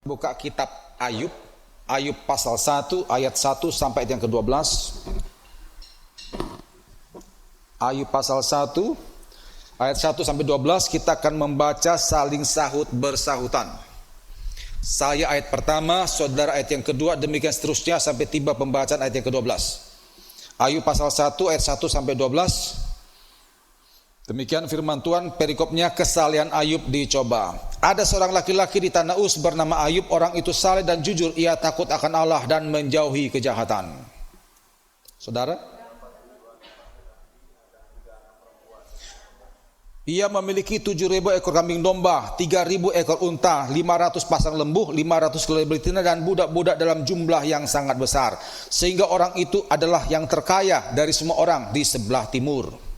Buka kitab Ayub, Ayub pasal 1 ayat 1 sampai yang ke-12. Ayub pasal 1 ayat 1 sampai 12 kita akan membaca saling sahut bersahutan. Saya ayat pertama, saudara ayat yang kedua, demikian seterusnya sampai tiba pembacaan ayat yang ke-12. Ayub pasal 1 ayat 1 sampai 12. Demikian firman Tuhan, perikopnya kesalehan Ayub dicoba. Ada seorang laki-laki di tanah Uz bernama Ayub, orang itu saleh dan jujur, ia takut akan Allah dan menjauhi kejahatan. Saudara? Ia memiliki 7.000 ekor kambing domba, 3.000 ekor unta, 500 pasang lembu, 500 kelai betina dan budak-budak dalam jumlah yang sangat besar. Sehingga orang itu adalah yang terkaya dari semua orang di sebelah timur.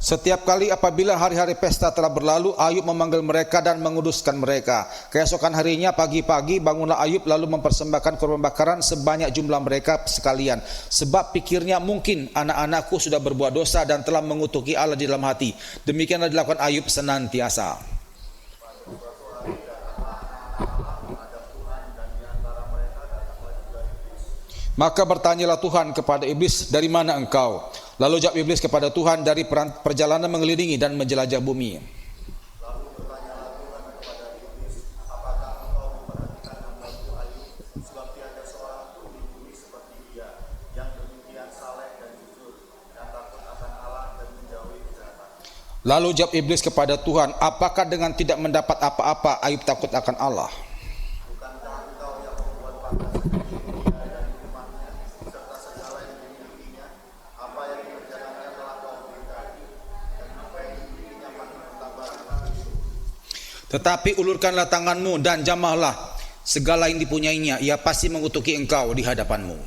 Setiap kali apabila hari-hari pesta telah berlalu, Ayub memanggil mereka dan menguduskan mereka. Keesokan harinya pagi-pagi bangunlah Ayub lalu mempersembahkan korban bakaran sebanyak jumlah mereka sekalian. Sebab pikirnya mungkin anak-anakku sudah berbuat dosa dan telah mengutuki Allah di dalam hati. Demikianlah dilakukan Ayub senantiasa. Maka bertanyalah Tuhan kepada iblis, dari mana engkau? Lalu jawab iblis kepada Tuhan, dari perjalanan mengelilingi dan menjelajah bumi. Lalu bertanyalah Tuhan kepada iblis, apakah engkau memperhatikan hamba-Mu Ayub, sebab tiada seorang pun di bumi seperti dia, yang demikian saleh dan jujur, dan takut akan Allah dan menjauhi kejahatan. Lalu jawab iblis kepada Tuhan, apakah dengan tidak mendapat apa-apa Ayub takut akan Allah? Bukankah engkau yang membuat panas sendiri dia dan rumahnya, serta segala yang dimilikinya? Apa yang dikerjakannya telah kau beritahu, dan apa yang dimilikinya makin bertambah lagi. Tetapi ulurkanlah tanganmu dan jamahlah segala yang dipunyainya, ia pasti mengutuki engkau di hadapanmu.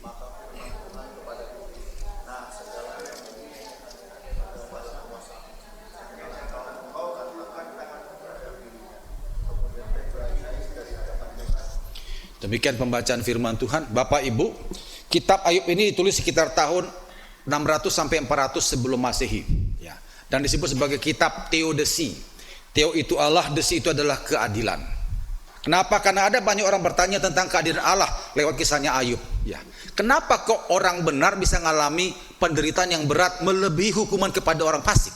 Maka firman Tuhan kepada iblis, nah segala yang dimilikinya ada pada kuasa. Janganlah engkau katakan tangan terhadap dirinya, kemudian bebasnya dari hadapan Tuhan. Demikian pembacaan firman Tuhan. Bapak Ibu, kitab Ayub ini ditulis sekitar tahun 600 sampai 400 sebelum Masehi, ya. Dan disebut sebagai kitab teodesi. Teo itu Allah, desi itu adalah keadilan. Kenapa? Karena ada banyak orang bertanya tentang keadilan Allah lewat kisahnya Ayub, ya. Kenapa kok orang benar bisa mengalami penderitaan yang berat melebihi hukuman kepada orang fasik?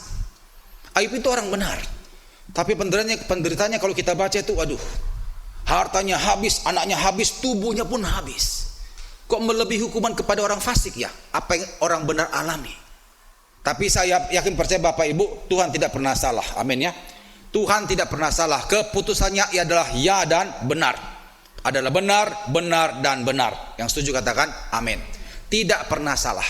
Ayub itu orang benar, tapi penderitaannya kalau kita baca itu, aduh, hartanya habis, anaknya habis, tubuhnya pun habis. Kok melebihi hukuman kepada orang fasik, ya? Apa yang orang benar alami? Tapi saya yakin percaya Bapak Ibu, Tuhan tidak pernah salah. Amin, ya. Tuhan tidak pernah salah. Keputusannya adalah ya dan benar. Adalah benar, benar dan benar. Yang setuju katakan amin. Tidak pernah salah.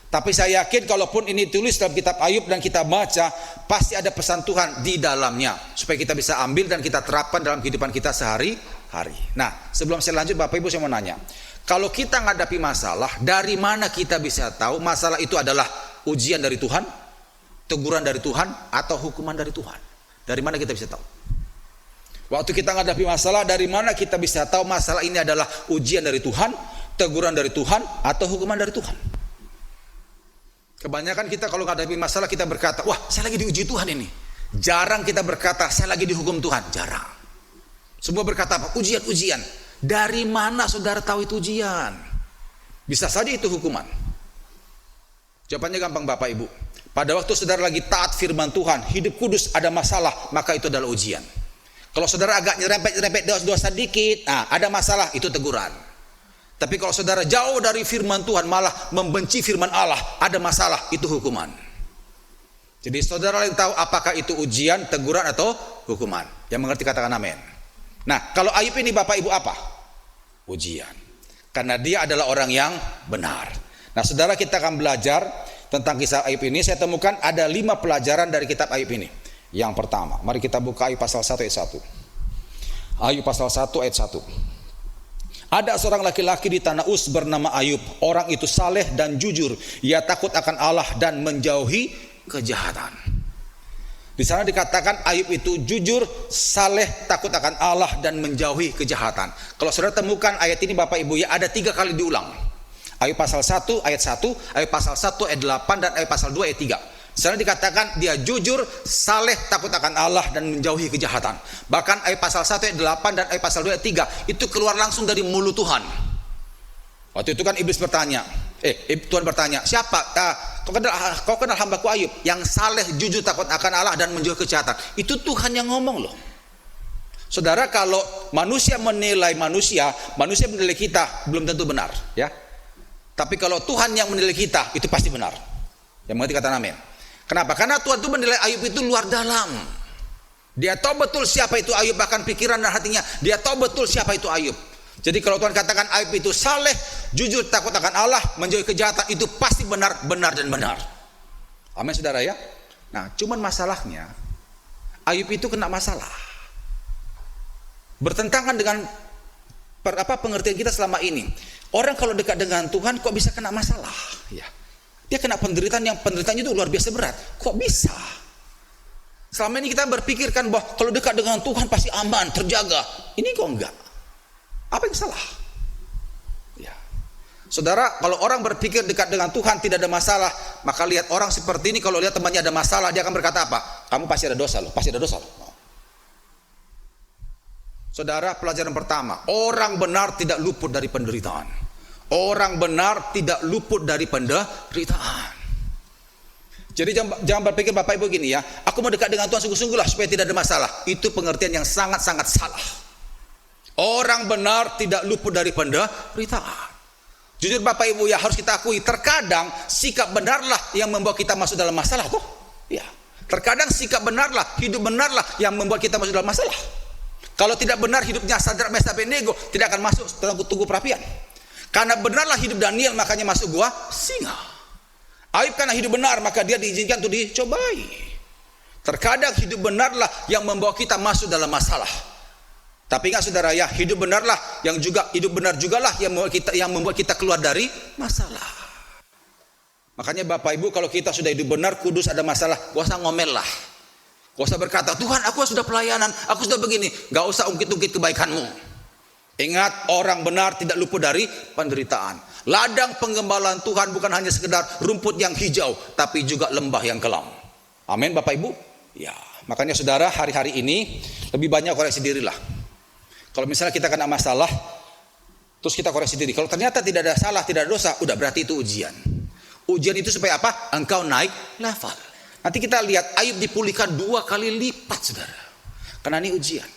Tapi saya yakin kalaupun ini tulis dalam kitab Ayub dan kita baca, pasti ada pesan Tuhan di dalamnya supaya kita bisa ambil dan kita terapkan dalam kehidupan kita sehari-hari. Nah, sebelum saya lanjut Bapak Ibu, saya mau nanya, kalau kita menghadapi masalah, dari mana kita bisa tahu masalah itu adalah ujian dari Tuhan, teguran dari Tuhan, atau hukuman dari Tuhan? Dari mana kita bisa tahu? Waktu kita menghadapi masalah, dari mana kita bisa tahu masalah ini adalah ujian dari Tuhan, teguran dari Tuhan, atau hukuman dari Tuhan? Kebanyakan kita kalau menghadapi masalah kita berkata, wah, saya lagi diuji Tuhan ini. Jarang kita berkata, saya lagi dihukum Tuhan. Jarang. Semua berkata apa? Ujian-ujian. Dari mana saudara tahu itu ujian? Bisa saja itu hukuman. Jawabannya gampang Bapak Ibu. Pada waktu saudara lagi taat firman Tuhan, hidup kudus, ada masalah, maka itu adalah ujian. Kalau saudara agak nyerempet dosa dikit, nah, ada masalah, itu teguran. Tapi kalau saudara jauh dari firman Tuhan, malah membenci firman Allah, ada masalah, itu hukuman. Jadi saudara yang tahu apakah itu ujian, teguran, atau hukuman. Yang mengerti katakan amin. Nah, kalau Ayub ini Bapak Ibu apa? Ujian. Karena dia adalah orang yang benar. Nah, saudara, kita akan belajar tentang kisah Ayub ini. Saya temukan ada 5 pelajaran dari kitab Ayub ini. Yang pertama, mari kita buka Ayub pasal 1 ayat 1. Ayub pasal 1 ayat 1. Ada seorang laki-laki di tanah Uz bernama Ayub. Orang itu saleh dan jujur. Ia takut akan Allah dan menjauhi kejahatan. Di sana dikatakan Ayub itu jujur, saleh, takut akan Allah dan menjauhi kejahatan. Kalau saudara temukan ayat ini Bapak Ibu ya, ada 3 kali diulang. Ayub pasal 1 ayat 1, Ayub pasal 1 ayat 8 dan Ayub pasal 2 ayat 3. Di sana dikatakan dia jujur, saleh, takut akan Allah dan menjauhi kejahatan. Bahkan Ayub pasal 1 ayat 8 dan Ayub pasal 2 ayat 3 itu keluar langsung dari mulut Tuhan. Waktu itu kan iblis bertanya, Tuhan bertanya, siapa? Kau kenal hambaku Ayub yang saleh, jujur, takut akan Allah dan menjauhi kejahatan. Itu Tuhan yang ngomong loh. Saudara, kalau manusia menilai manusia menilai kita belum tentu benar, ya. Tapi kalau Tuhan yang menilai kita, itu pasti benar. Yang mengerti kata amin. Kenapa? Karena Tuhan itu menilai Ayub itu luar dalam. Dia tahu betul siapa itu Ayub, bahkan pikiran dan hatinya. Dia tahu betul siapa itu Ayub. Jadi kalau Tuhan katakan Ayub itu saleh, jujur, takut akan Allah, menjauhi kejahatan, itu pasti benar, benar dan benar. Amin saudara ya. Nah, cuman masalahnya Ayub itu kena masalah. Bertentangan dengan pengertian kita selama ini. Orang kalau dekat dengan Tuhan kok bisa kena masalah? Ya. Dia kena penderitaan yang penderitaannya itu luar biasa berat. Kok bisa? Selama ini kita berpikirkan bahwa kalau dekat dengan Tuhan pasti aman, terjaga. Ini kok enggak? Apa yang salah? Ya. Saudara, kalau orang berpikir dekat dengan Tuhan tidak ada masalah, maka lihat orang seperti ini, kalau lihat temannya ada masalah, dia akan berkata apa? Kamu pasti ada dosa loh, pasti ada dosa loh. Saudara, pelajaran pertama, orang benar tidak luput dari penderitaan. Orang benar tidak luput dari penderitaan. Jadi jangan berpikir Bapak Ibu gini ya, aku mau dekat dengan Tuhan sungguh-sungguh lah supaya tidak ada masalah. Itu pengertian yang sangat-sangat salah. Orang benar tidak luput dari penderitaan. Jujur Bapak Ibu ya, harus kita akui, terkadang sikap benarlah yang membawa kita masuk dalam masalah toh. Ya. Terkadang sikap benarlah, hidup benarlah yang membuat kita masuk dalam masalah. Kalau tidak benar hidupnya Sadrak, Mesak, Abednego, tidak akan masuk tunggu perapian. Karena benarlah hidup Daniel, makanya masuk gua singa. Ayub karena hidup benar, maka dia diizinkan untuk dicobai. Terkadang hidup benarlah yang membawa kita masuk dalam masalah. Tapi ingat saudara ya, hidup benarlah hidup benar jugalah yang membuat kita keluar dari masalah. Makanya Bapak Ibu, kalau kita sudah hidup benar, kudus, ada masalah, gak usah ngomel lah. Gak usah berkata, Tuhan aku sudah pelayanan, aku sudah begini. Gak usah ungkit-ungkit kebaikanmu. Ingat, orang benar tidak luput dari penderitaan. Ladang penggembalaan Tuhan bukan hanya sekedar rumput yang hijau, tapi juga lembah yang kelam. Amin Bapak Ibu. Ya, makanya saudara, hari-hari ini lebih banyak koreksi dirilah. Kalau misalnya kita kena masalah, terus kita koreksi diri. Kalau ternyata tidak ada salah, tidak ada dosa, udah berarti itu ujian. Ujian itu supaya apa? Engkau naik level. Nanti kita lihat Ayub dipulihkan 2 kali lipat, saudara. Karena ini ujian.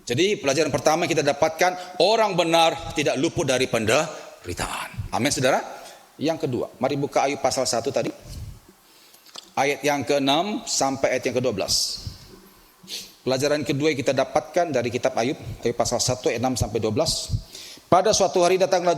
Jadi pelajaran pertama kita dapatkan, orang benar tidak luput dari penderitaan. Amin, saudara. Yang kedua, mari buka Ayub pasal 1 tadi. Ayat yang ke-6 sampai ayat yang ke-12. Pelajaran kedua yang kita dapatkan dari kitab Ayub pasal 1 ayat 6 sampai 12. Pada suatu hari datanglah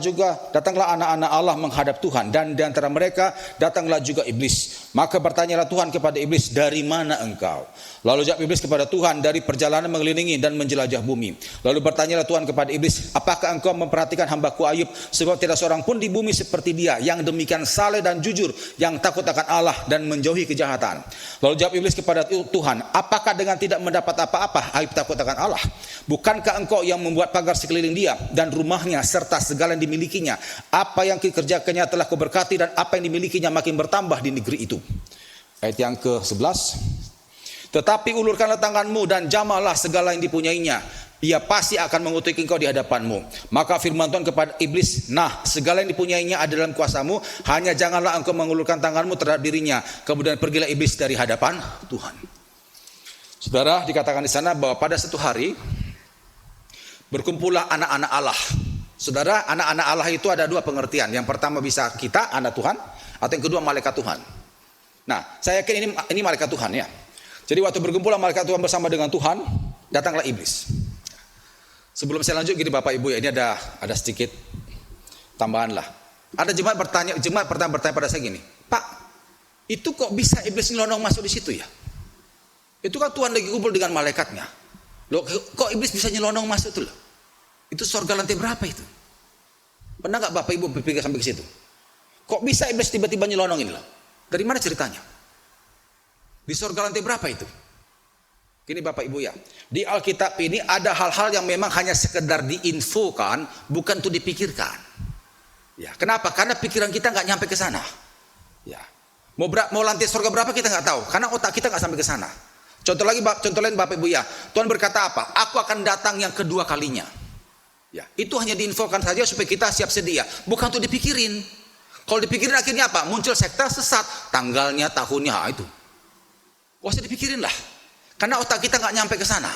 anak-anak Allah menghadap Tuhan, dan di antara mereka datanglah juga iblis. Maka bertanyalah Tuhan kepada iblis, dari mana engkau? Lalu jawab iblis kepada Tuhan, dari perjalanan mengelilingi dan menjelajah bumi. Lalu bertanyalah Tuhan kepada iblis, apakah engkau memperhatikan hambaku Ayub? Sebab tidak seorang pun di bumi seperti dia, yang demikian saleh dan jujur, yang takut akan Allah dan menjauhi kejahatan. Lalu jawab iblis kepada Tuhan, apakah dengan tidak mendapat apa-apa Ayub takut akan Allah? Bukankah engkau yang membuat pagar sekeliling dia dan rumahnya serta segala yang dimilikinya? Apa yang dikerjakannya telah kau berkati, dan apa yang dimilikinya makin bertambah di negeri itu. Ayat yang ke-11. Tetapi ulurkanlah tanganmu dan jamahlah segala yang dipunyainya, ia pasti akan mengutuk engkau di hadapanmu. Maka firman Tuhan kepada iblis, nah segala yang dipunyainya ada dalam kuasamu, hanya janganlah engkau mengulurkan tanganmu terhadap dirinya. Kemudian pergilah iblis dari hadapan Tuhan. Saudara, dikatakan di sana bahwa pada satu hari berkumpullah anak-anak Allah. Saudara, anak-anak Allah itu ada 2 pengertian. Yang pertama bisa kita, anak Tuhan, atau yang kedua malaikat Tuhan. Nah, saya yakin ini malaikat Tuhan ya. Jadi waktu berkumpullah malaikat Tuhan bersama dengan Tuhan, datanglah iblis. Sebelum saya lanjut gini Bapak Ibu ya, ini ada sedikit tambahan lah. Ada jemaat pertama bertanya pada saya gini, Pak, itu kok bisa iblis nyelonong masuk di situ ya? Itu kan Tuhan lagi kumpul dengan malaikatnya. Loh, kok iblis bisa nyelonong masuk itu loh? Itu surga lantai berapa itu? Pernah gak Bapak Ibu berpikir sampai ke situ? Kok bisa iblis tiba-tiba nyelonong ini loh? Dari mana ceritanya? Di surga lantai berapa itu? Gini Bapak Ibu ya, di Alkitab ini ada hal-hal yang memang hanya sekedar diinfokan, bukan untuk dipikirkan. Ya, kenapa? Karena pikiran kita nggak nyampe ke sana. Ya, mau lantai surga berapa kita nggak tahu, karena otak kita nggak sampai ke sana. Contoh lain Bapak Ibu ya, Tuhan berkata apa? Aku akan datang yang kedua kalinya. Ya, itu hanya diinfokan saja supaya kita siap sedia, bukan untuk dipikirin. Kalau dipikirin akhirnya apa? Muncul sekte sesat, tanggalnya, tahunnya, itu. Gak usah dipikirin lah. Karena otak kita nggak nyampe ke sana.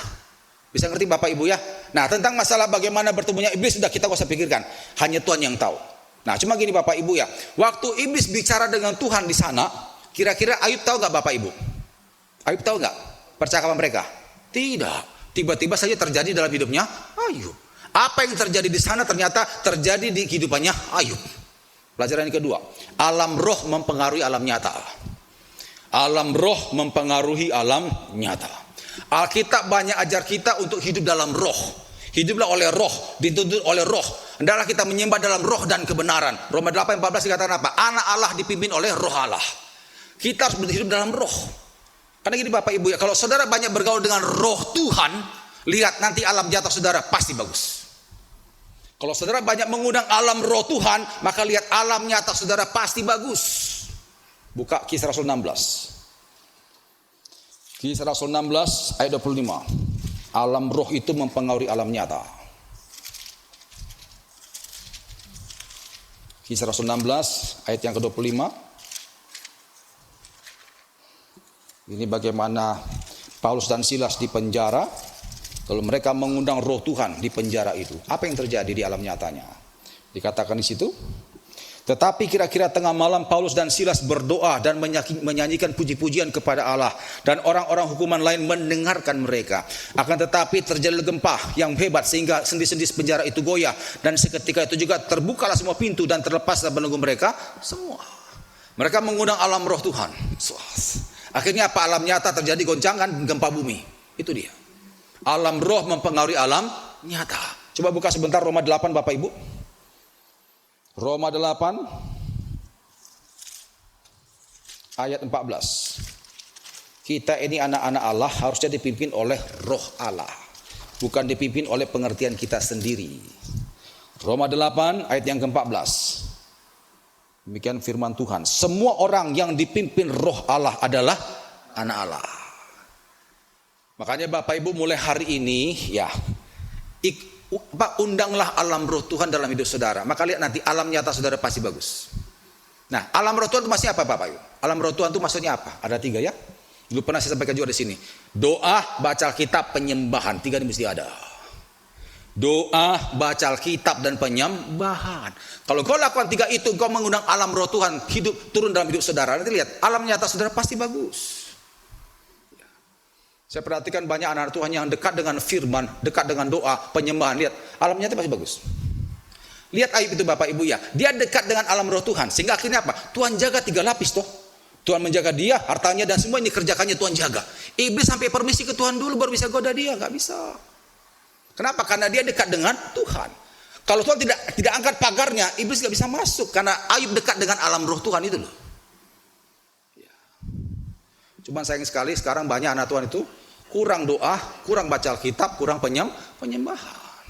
Bisa ngerti Bapak Ibu ya? Nah, tentang masalah bagaimana bertemunya iblis sudah kita gak usah pikirkan. Hanya Tuhan yang tahu. Nah, cuma gini Bapak Ibu ya. Waktu iblis bicara dengan Tuhan di sana, kira-kira Ayub tahu nggak Bapak Ibu? Ayub tahu nggak percakapan mereka? Tidak. Tiba-tiba saja terjadi dalam hidupnya Ayub. Apa yang terjadi di sana ternyata terjadi di kehidupannya Ayub. Pelajaran yang kedua, alam roh mempengaruhi alam nyata. Alam roh mempengaruhi alam nyata. Alkitab banyak ajar kita untuk hidup dalam roh. Hiduplah oleh roh, dituntut oleh roh. Hendaklah kita menyembah dalam roh dan kebenaran. Roma 8:14 dikatakan apa? Anak Allah dipimpin oleh roh Allah. Kita harus hidup dalam roh. Karena gini Bapak Ibu ya, kalau saudara banyak bergaul dengan roh Tuhan, lihat nanti alam nyata saudara pasti bagus. Kalau saudara banyak mengundang alam roh Tuhan, maka lihat alam nyata saudara pasti bagus. Buka Kisah Rasul 16. Kisah Rasul 16 ayat 25. Alam roh itu mempengaruhi alam nyata. Kisah Rasul 16 ayat yang ke-25. Ini bagaimana Paulus dan Silas di penjara. Kalau mereka mengundang roh Tuhan di penjara itu, apa yang terjadi di alam nyatanya? Dikatakan di situ, tetapi kira-kira tengah malam Paulus dan Silas berdoa dan menyanyikan puji-pujian kepada Allah, dan orang-orang hukuman lain mendengarkan mereka. Akan tetapi terjadi gempa yang hebat sehingga sendi-sendi penjara itu goyah, dan seketika itu juga terbukalah semua pintu dan terlepaslah belenggu mereka semua. Mereka mengundang alam roh Tuhan. Akhirnya apa? Alam nyata terjadi goncangan gempa bumi. Itu dia. Alam roh mempengaruhi alam nyata. Coba buka sebentar Roma 8 Bapak Ibu. Roma 8 ayat 14. Kita ini anak-anak Allah harusnya dipimpin oleh roh Allah, bukan dipimpin oleh pengertian kita sendiri. Roma 8 ayat yang ke-14. Demikian firman Tuhan. Semua orang yang dipimpin roh Allah adalah anak Allah. Makanya Bapak Ibu mulai hari ini ya, undanglah alam roh Tuhan dalam hidup saudara. Maka lihat nanti alam nyata saudara pasti bagus. Nah, alam roh Tuhan itu maksudnya apa Bapak Ibu? Alam roh Tuhan itu maksudnya apa? Ada 3 ya. Dulu pernah saya sampaikan juga di sini. Doa, baca Alkitab, penyembahan. 3 ini mesti ada. Doa, baca Alkitab, dan penyembahan. Kalau kau lakukan 3 itu, kau mengundang alam roh Tuhan hidup turun dalam hidup saudara. Nanti lihat, alam nyata saudara pasti bagus. Saya perhatikan banyak anak Tuhan yang dekat dengan firman, dekat dengan doa, penyembahan. Lihat, alam nyata pasti bagus. Lihat Ayub itu Bapak Ibu ya. Dia dekat dengan alam roh Tuhan. Sehingga akhirnya apa? Tuhan jaga 3 lapis toh. Tuhan menjaga dia, hartanya dan semua ini kerjakannya Tuhan jaga. Iblis sampai permisi ke Tuhan dulu baru bisa goda dia. Gak bisa. Kenapa? Karena dia dekat dengan Tuhan. Kalau Tuhan tidak angkat pagarnya, iblis gak bisa masuk. Karena Ayub dekat dengan alam roh Tuhan itu loh. Cuman sayang sekali sekarang banyak anak Tuhan itu kurang doa, kurang baca Alkitab, kurang penyembahan.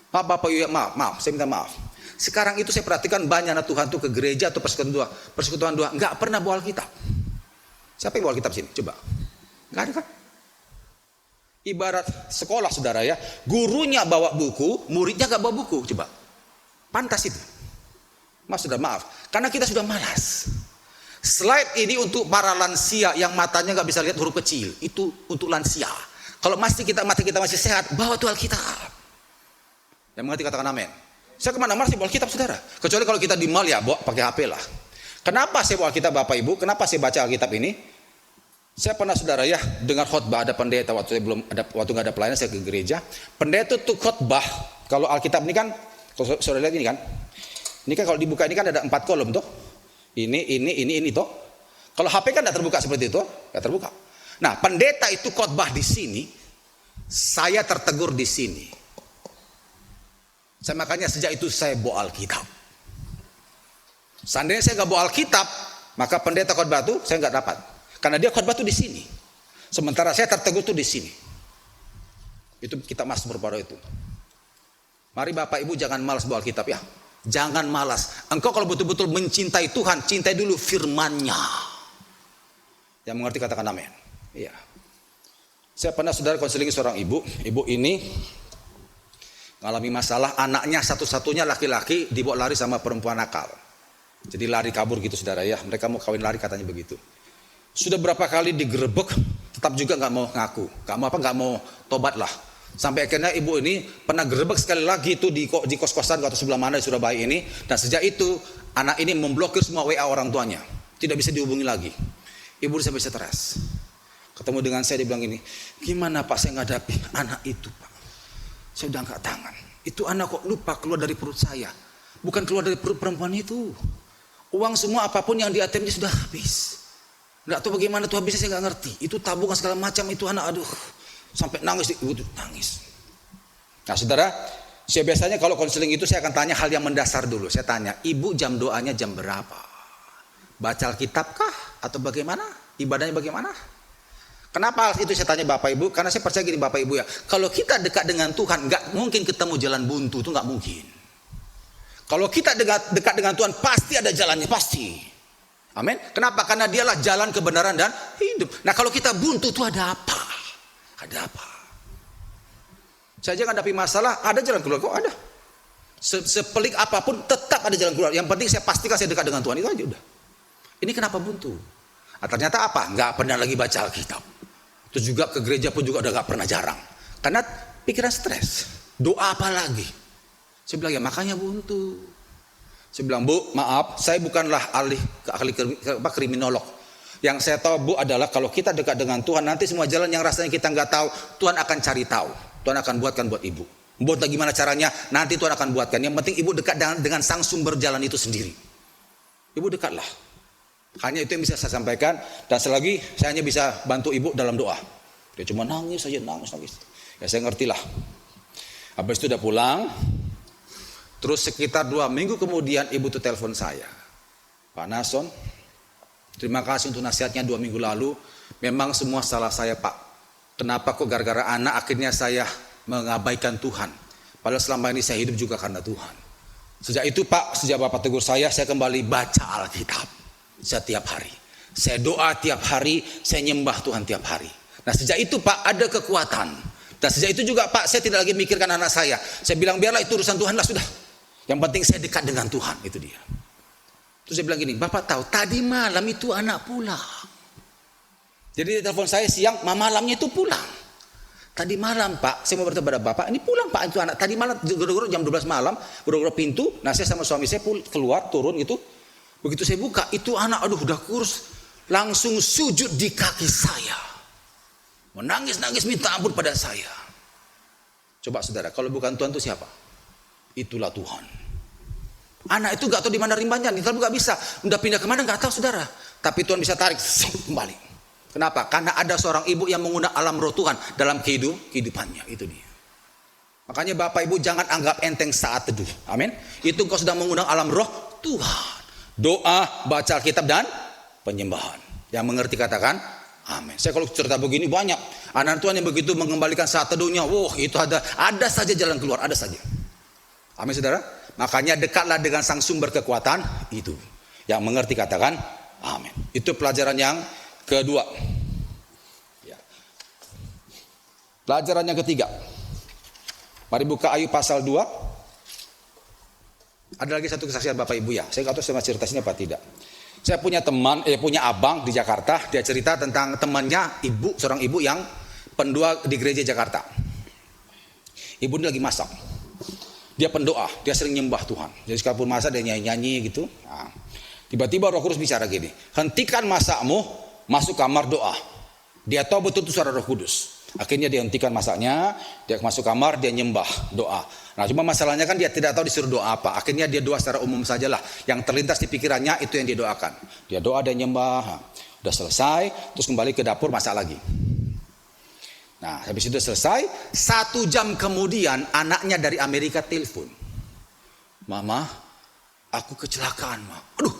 Bapak Ibu, maaf, saya minta maaf. Sekarang itu saya perhatikan banyak anak Tuhan tuh ke gereja atau persekutuan doa, nggak pernah bawa Alkitab. Siapa yang bawa Alkitab sini? Coba. Nggak ada kan? Ibarat sekolah saudara ya, gurunya bawa buku, muridnya nggak bawa buku. Coba. Pantas itu. Maaf, karena kita sudah malas. Slide ini untuk para lansia yang matanya nggak bisa lihat huruf kecil. Itu untuk lansia. Kalau mata kita masih sehat, bawa tuh Alkitab. Yang mengerti katakan amin. Saya kemana-mana sih bawa Alkitab saudara. Kecuali kalau kita di mall ya bawa pakai HP lah. Kenapa saya bawa Alkitab Bapak Ibu? Kenapa saya baca Alkitab ini? Saya pernah saudara ya dengar khotbah ada pendeta waktu nggak ada pelayanan saya ke gereja. Pendeta tuh khotbah. Kalau Alkitab ini kan, kalau saudara lihat ini kan, ini kan kalau dibuka ini kan ada 4 kolom tuh. Ini toh. Kalau HP kan tidak terbuka seperti itu, tidak terbuka. Nah, pendeta itu khotbah di sini, saya tertegur di sini. Makanya sejak itu saya bawa Alkitab. Seandainya saya nggak bawa Alkitab, maka pendeta khotbah itu saya nggak dapat. Karena dia khotbah tuh di sini. Sementara saya tertegur tuh di sini. Itu kitab Mazmur baru itu. Mari Bapak Ibu jangan malas bawa Alkitab ya. Jangan malas. Engkau kalau betul-betul mencintai Tuhan, cintai dulu firman-Nya. Yang mengerti katakan amin. Iya. Saya pernah saudara konseling seorang ibu. Ibu ini mengalami masalah, anaknya satu-satunya laki-laki dibawa lari sama perempuan nakal. Jadi lari kabur gitu saudara ya. Mereka mau kawin lari katanya begitu. Sudah berapa kali digerebek, tetap juga nggak mau ngaku, nggak mau tobat lah. Sampai akhirnya ibu ini pernah gerebek sekali lagi itu di kos-kosan atau sebelah mana di Surabaya ini. Dan sejak itu anak ini memblokir semua WA orang tuanya, tidak bisa dihubungi lagi. Ibu sampai stres. Ketemu dengan saya dia bilang ini, gimana Pak saya ngadapi anak itu Pak? Saya udah angkat tangan. Itu anak kok lupa keluar dari perut saya, bukan keluar dari perut perempuan itu. Uang semua apapun yang di ATM-nya sudah habis. Nggak tahu bagaimana tuh habisnya saya nggak ngerti. Itu tabungan segala macam itu anak aduh sampai nangis ibu tuh nangis. Nah saudara, saya biasanya kalau konseling itu saya akan tanya hal yang mendasar dulu. Saya tanya, ibu jam doanya jam berapa? Baca Alkitab kah atau bagaimana? Ibadahnya bagaimana? Kenapa hal itu saya tanya Bapak Ibu? Karena saya percaya gini Bapak Ibu ya. Kalau kita dekat dengan Tuhan nggak mungkin ketemu jalan buntu, itu nggak mungkin. Kalau kita dekat dengan Tuhan pasti ada jalannya pasti. Amin. Kenapa? Karena dialah jalan kebenaran dan hidup. Nah kalau kita buntu itu ada apa? Ada apa? Saya aja hadapi masalah, ada jalan keluar kok ada. Sepelik apapun tetap ada jalan keluar. Yang penting saya pastikan saya dekat dengan Tuhan, itu aja udah. Ini kenapa buntu? Nah, ternyata apa? Nggak pernah lagi baca Alkitab. Terus juga ke gereja pun juga udah nggak pernah jarang. Karena pikiran stres. Doa apa lagi? Saya bilang ya makanya buntu. Saya bilang Bu maaf saya bukanlah ahli kriminolog. Yang saya tahu Bu adalah kalau kita dekat dengan Tuhan nanti semua jalan yang rasanya kita nggak tahu Tuhan akan cari tahu. Tuhan akan buatkan buat ibu. Buat bagaimana caranya nanti Tuhan akan buatkan. Yang penting ibu dekat dengan sang sumber jalan itu sendiri. Ibu dekatlah. Hanya itu yang bisa saya sampaikan. Dan selagi saya hanya bisa bantu ibu dalam doa. Dia cuma nangis saja nangis. Ya saya ngertilah. Habis itu udah pulang. Terus sekitar 2 minggu kemudian ibu tuh telepon saya. Pak Nason, terima kasih untuk nasihatnya 2 minggu lalu. Memang semua salah saya Pak. Kenapa kok gara-gara anak akhirnya saya mengabaikan Tuhan. Padahal selama ini saya hidup juga karena Tuhan. Sejak itu Pak, sejak Bapak tegur saya kembali baca Alkitab setiap hari. Saya doa tiap hari, saya nyembah Tuhan tiap hari. Nah sejak itu Pak ada kekuatan. Dan sejak itu juga Pak saya tidak lagi mikirkan anak saya. Saya bilang biarlah itu urusan Tuhan lah sudah. Yang penting saya dekat dengan Tuhan, itu dia. Terus saya bilang gini, Bapak tahu tadi malam itu anak pulang. Jadi dia telepon saya siang, malamnya itu pulang. Tadi malam Pak, saya mau bertanya pada Bapak, ini pulang Pak itu anak. Tadi malam jam 12 malam, goro-goro pintu, nah saya sama suami saya keluar, turun gitu. Begitu saya buka, itu anak aduh udah kurus. Langsung sujud di kaki saya. Menangis-nangis minta ampun pada saya. Coba saudara, kalau bukan Tuhan itu siapa? Itulah Tuhan. Anak itu gak tahu di mana rimbanya, kita gak bisa. Udah pindah kemana gak tahu saudara. Tapi Tuhan bisa tarik kembali. Kenapa? Karena ada seorang ibu yang menggunakan alam roh Tuhan dalam kehidupannya. Itu dia. Makanya Bapak Ibu jangan anggap enteng saat teduh. Amin. Itu kau sedang menggunakan alam roh Tuhan. Doa, baca Alkitab dan penyembahan. Yang mengerti katakan amin. Saya kalau cerita begini banyak. Anak Tuhan yang begitu mengembalikan saat teduhnya. Wah itu ada saja jalan keluar. Ada saja. Amin saudara. Makanya dekatlah dengan sang sumber kekuatan itu. Yang mengerti katakan amin. Itu pelajaran yang kedua. Ya. Pelajaran yang ketiga. Mari buka Ayub pasal 2. Ada lagi satu kesaksian Bapak Ibu ya. Saya nggak tahu saya masih cerita sini apa tidak. Saya punya punya abang di Jakarta. Dia cerita tentang temannya seorang ibu yang pendua di gereja Jakarta. Ibu ini lagi masak. Dia pendoa, dia sering nyembah Tuhan. Jadi sekalipun masak dia nyanyi-nyanyi gitu. Nah, tiba-tiba Roh Kudus bicara gini, hentikan masakmu, masuk kamar doa. Dia tahu betul itu suara Roh Kudus. Akhirnya dia hentikan masaknya, dia masuk kamar, dia nyembah doa. Nah cuma masalahnya kan dia tidak tahu disuruh doa apa. Akhirnya dia doa secara umum sajalah. Yang terlintas di pikirannya itu yang dia doakan. Dia doa dan nyembah. Udah selesai, terus kembali ke dapur masak lagi. Nah habis itu selesai, 1 jam kemudian anaknya dari Amerika telepon. Mama, aku kecelakaan Ma. Aduh,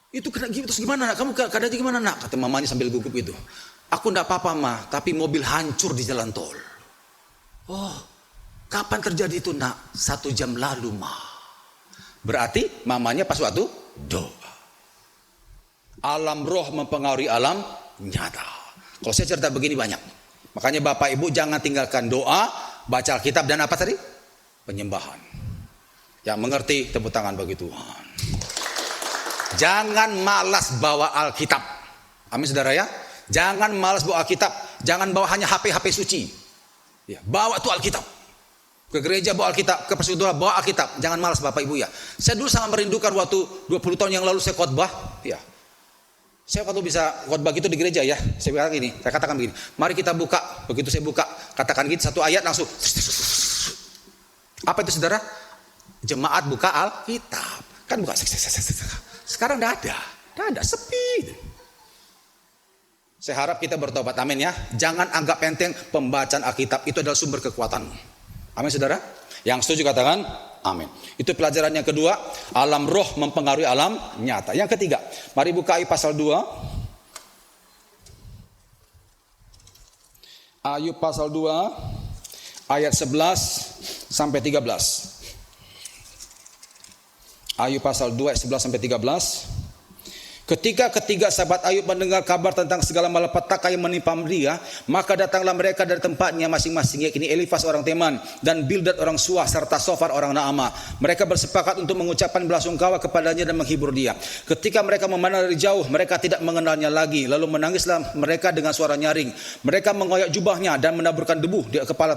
Itu kena gitu, terus gimana nak? Kamu keadaannya gimana nak? Kata mamanya sambil gugup itu. Aku enggak apa-apa mah, tapi mobil hancur di jalan tol. Oh, kapan terjadi itu nak? 1 jam lalu mah. Berarti mamanya pas waktu doa. Alam roh mempengaruhi alam nyata. Kalau saya cerita begini banyak. Makanya Bapak Ibu jangan tinggalkan doa, baca Alkitab dan apa tadi? Penyembahan. Yang mengerti tepuk tangan bagi Tuhan. Jangan malas bawa Alkitab. Amin saudara ya. Jangan malas bawa Alkitab. Jangan bawa hanya HP suci. Ya, bawa tuh Alkitab. Ke gereja bawa Alkitab, ke persekutuan bawa Alkitab. Jangan malas Bapak Ibu ya. Saya dulu sangat merindukan waktu 20 tahun yang lalu saya khotbah. Ya. Saya waktu bisa khotbah gitu di gereja ya. Saya katakan begini. Mari kita buka. Begitu saya buka, katakan gitu satu ayat langsung. Apa itu saudara? Jemaat buka Alkitab. Kan buka. Sekarang tidak ada, sepi. Saya harap kita bertobat, amin ya. Jangan anggap enteng pembacaan Alkitab, itu adalah sumber kekuatanmu. Amin saudara. Yang setuju katakan amin. Itu pelajaran yang kedua, alam roh mempengaruhi alam nyata. Yang ketiga, mari buka Ayub pasal 2. Ayub pasal 2 ayat 11 sampai 13. Ayub pasal 2 ayat 11 sampai 13. Ketika ketiga sahabat Ayub mendengar kabar tentang segala malapetaka yang menimpa dia, maka datanglah mereka dari tempatnya masing-masing, yakni Elifas orang Teman dan Bildad orang Suah serta Sofar orang Naamah. Mereka bersepakat untuk mengucapkan belasungkawa kepadanya dan menghibur dia. Ketika mereka memandang dari jauh, mereka tidak mengenalnya lagi. Lalu menangislah mereka dengan suara nyaring. Mereka mengoyak jubahnya dan menaburkan debu di kepala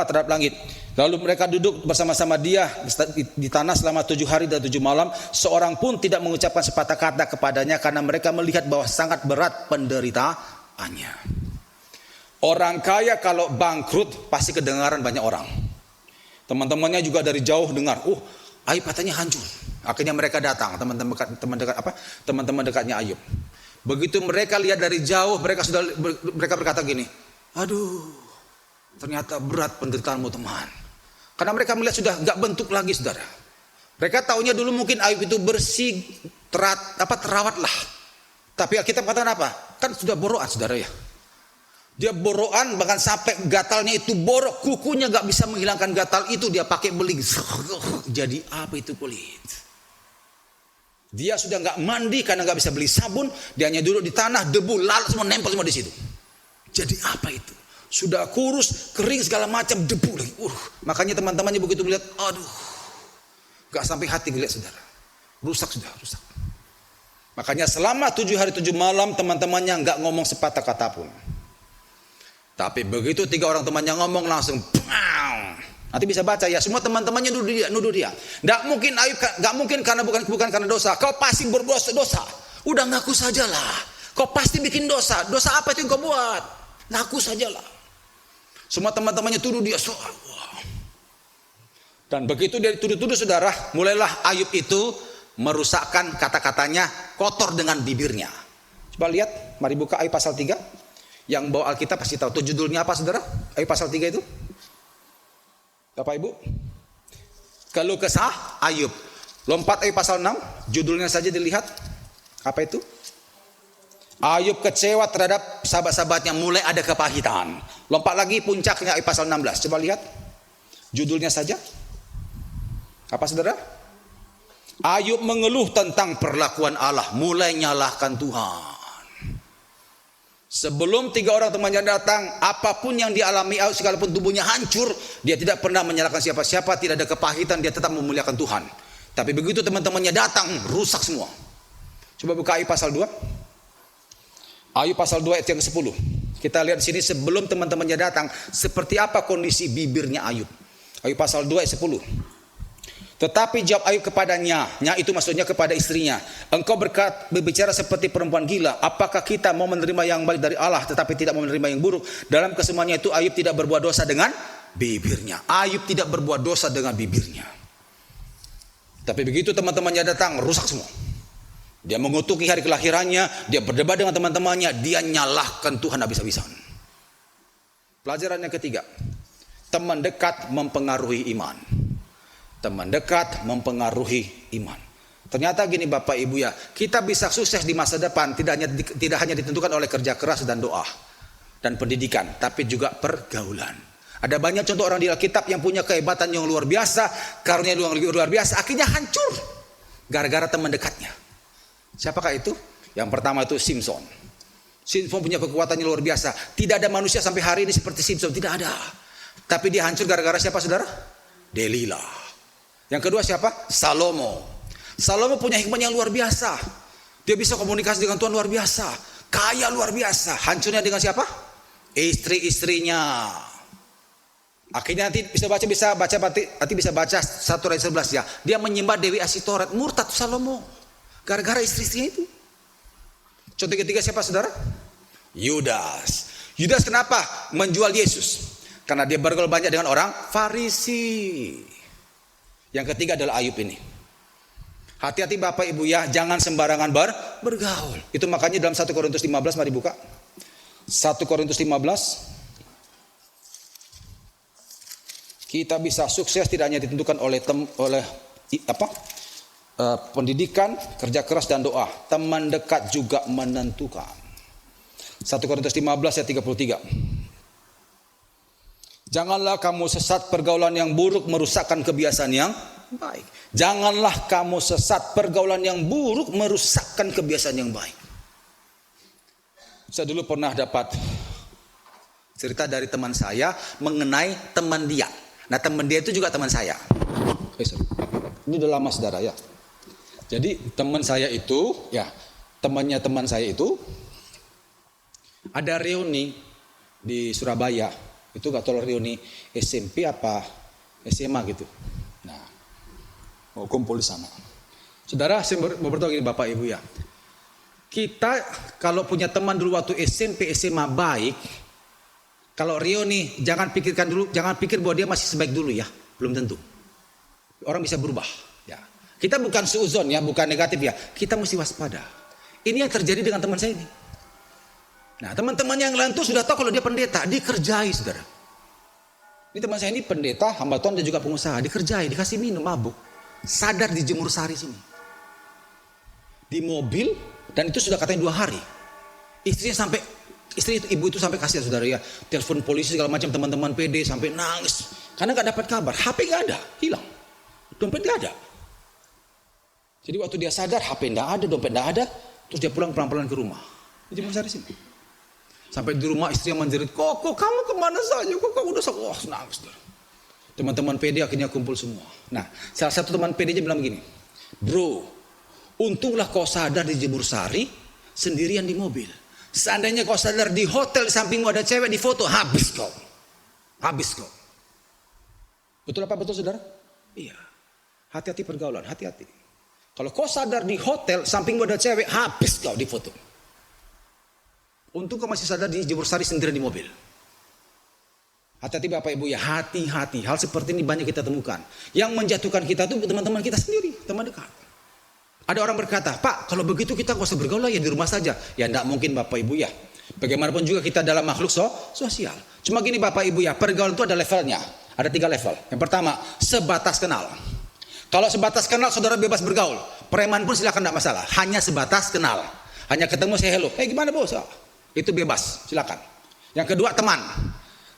terhadap langit. Lalu mereka duduk bersama-sama dia di tanah selama 7 hari dan 7 malam. Seorang pun tidak mengucapkan sepatah kata kepadanya karena mereka melihat bahwa sangat berat penderitaannya. Orang kaya kalau bangkrut pasti kedengaran banyak orang. Teman-temannya juga dari jauh dengar, Ayub katanya hancur. Akhirnya mereka datang, teman-teman dekatnya Ayub. Begitu mereka lihat dari jauh, mereka berkata gini, aduh, ternyata berat penderitaanmu teman. Karena mereka melihat sudah nggak bentuk lagi saudara. Mereka taunya dulu mungkin Ayub itu bersih, terawat lah. Tapi Alkitab katakan apa? Kan sudah borokan saudara ya. Dia borokan bahkan sampai gatalnya itu borok. Kukunya nggak bisa menghilangkan gatal itu, dia pakai beling. Jadi apa itu kulit? Dia sudah nggak mandi karena nggak bisa beli sabun. Dia hanya duduk di tanah, debu, lalat semua nempel semua di situ. Jadi apa itu? Sudah kurus, kering segala macam, debu lagi. Makanya teman-temannya begitu melihat, aduh, gak sampai hati ngeliat saudara. Rusak sudah, rusak. Makanya selama 7 hari 7 malam teman-temannya gak ngomong sepatah kata pun. Tapi begitu 3 orang temannya ngomong langsung, bang. Nanti bisa baca ya, semua teman-temannya nuduh dia. Gak mungkin Ayub, gak mungkin karena bukan karena dosa. Kau pasti berdosa. Udah ngaku sajalah. Kau pasti bikin dosa. Dosa apa itu yang kau buat? Ngaku sajalah. Semua teman-temannya tuduh dia soal. Dan begitu dia dituduh-tuduh saudara, mulailah Ayub itu merusakkan kata-katanya, kotor dengan bibirnya. Coba lihat, mari buka Ayub pasal 3. Yang bawa Alkitab pasti tahu. Itu judulnya apa saudara? Ayub pasal 3 itu. Bapak Ibu. Keluh kesah Ayub. Lompat Ayub pasal 6, judulnya saja dilihat. Apa itu? Ayub kecewa terhadap sahabat-sahabatnya, mulai ada kepahitan. Lompat lagi puncaknya Ayub pasal 16. Coba lihat judulnya saja. Apa saudara? Ayub mengeluh tentang perlakuan Allah, mulai nyalahkan Tuhan. Sebelum 3 orang temannya datang, apapun yang dialami Ayub, sekalipun tubuhnya hancur, dia tidak pernah menyalahkan siapa-siapa, tidak ada kepahitan, dia tetap memuliakan Tuhan. Tapi begitu teman-temannya datang, rusak semua. Coba buka Ayub pasal 2. Ayub pasal 2 ayat yang ke-10. Kita lihat di sini sebelum teman-temannya datang, seperti apa kondisi bibirnya Ayub. Ayub pasal 2 ayat 10. Tetapi jawab Ayub kepadanya, itu maksudnya kepada istrinya, engkau berbicara seperti perempuan gila. Apakah kita mau menerima yang baik dari Allah tetapi tidak mau menerima yang buruk? Dalam kesemuanya itu Ayub tidak berbuat dosa dengan bibirnya. Ayub tidak berbuat dosa dengan bibirnya. Tapi begitu teman-temannya datang, rusak semua. Dia mengutuki hari kelahirannya, dia berdebat dengan teman-temannya, dia nyalahkan Tuhan habis-habisan. Pelajaran yang ketiga, teman dekat mempengaruhi iman. Teman dekat mempengaruhi iman. Ternyata gini Bapak Ibu ya, kita bisa sukses di masa depan tidak hanya ditentukan oleh kerja keras dan doa dan pendidikan, tapi juga pergaulan. Ada banyak contoh orang di Alkitab yang punya kehebatan yang luar biasa, karunia yang luar biasa, akhirnya hancur gara-gara teman dekatnya. Siapakah itu? Yang pertama itu Simpson. Simpson punya kekuatan yang luar biasa. Tidak ada manusia sampai hari ini seperti Simpson, tidak ada. Tapi dia hancur gara-gara siapa saudara? Delilah. Yang kedua siapa? Salomo. Salomo punya hikmah yang luar biasa. Dia bisa komunikasi dengan Tuhan luar biasa. Kaya luar biasa. Hancurnya dengan siapa? Istri-istrinya. Akhirnya nanti bisa baca 1 Raja 11 ya. Dia menyembah Dewi Asitoret. Murtad Salomo. Gara-gara istri-istrinya itu. Contoh ketiga siapa saudara? Yudas. Yudas kenapa menjual Yesus? Karena dia bergaul banyak dengan orang Farisi. Yang ketiga adalah Ayub ini. Hati-hati Bapak Ibu ya, jangan sembarangan bergaul. Itu makanya dalam 1 Korintus 15, mari buka. 1 Korintus 15. Kita bisa sukses tidak hanya ditentukan oleh pendidikan, kerja keras dan doa. Teman dekat juga menentukan. 1 Korintus 15 ayat 33. Janganlah kamu sesat, pergaulan yang buruk merusakkan kebiasaan yang baik. Janganlah kamu sesat, pergaulan yang buruk merusakkan kebiasaan yang baik. Saya dulu pernah dapat cerita dari teman saya mengenai teman dia. Nah teman dia itu juga teman saya. Ini udah lama saudara ya. Jadi teman saya itu, ya temannya teman saya itu ada reuni di Surabaya. Itu gak tahu reuni SMP apa SMA gitu. Nah, mau kumpul di sana. Saudara, saya mau beritahu gini Bapak Ibu ya. Kita kalau punya teman dulu waktu SMP SMA baik, kalau reuni jangan pikir bahwa dia masih sebaik dulu ya, belum tentu. Orang bisa berubah. Ya. Kita bukan suuzon ya, bukan negatif ya. Kita mesti waspada. Ini yang terjadi dengan teman saya ini. Nah teman-teman yang lain tuh sudah tahu kalau dia pendeta, dikerjai saudara. Ini teman saya ini pendeta, hamba Tuhan dan juga pengusaha, dikerjai, dikasih minum, mabuk. Sadar di Jemur Sari sini. Di mobil, dan itu sudah katanya 2 hari. Istri ibu itu sampai kasihan saudara ya. Telepon polisi segala macam, teman-teman PD sampai nangis. Karena gak dapat kabar, HP gak ada, hilang. Dompet gak ada. Jadi waktu dia sadar, HP gak ada, dompet gak ada. Terus dia pulang pelan-pelan ke rumah. Di Jemur Sari sini. Sampai di rumah istri yang menjerit, kok kamu kemana saja? Kok kamu udah nangis. Teman-teman PD akhirnya kumpul semua. Nah, salah satu teman PD bilang begini, bro, untunglah kau sadar di Jemur Sari sendirian di mobil. Seandainya kau sadar di hotel sampingmu ada cewek di foto, habis kau. Betul apa betul saudara? Iya. Hati-hati pergaulan, hati-hati. Kalau kau sadar di hotel sampingmu ada cewek, habis kau di foto. Untung kau masih sadar di Jemur Sari sendirian di mobil. Hati-hati Bapak Ibu ya, hati-hati. Hal seperti ini banyak kita temukan. Yang menjatuhkan kita itu teman-teman kita sendiri, teman dekat. Ada orang berkata, Pak kalau begitu kita gak usah bergaul ya di rumah saja. Ya tidak mungkin Bapak Ibu ya. Bagaimanapun juga kita dalam makhluk sosial. Cuma gini Bapak Ibu ya, pergaulan itu ada levelnya. Ada 3 level. Yang pertama, sebatas kenal. Kalau sebatas kenal saudara bebas bergaul. Preman pun silakan tidak masalah. Hanya sebatas kenal. Hanya ketemu saya hello. Gimana bos? Itu bebas, silakan. Yang kedua teman.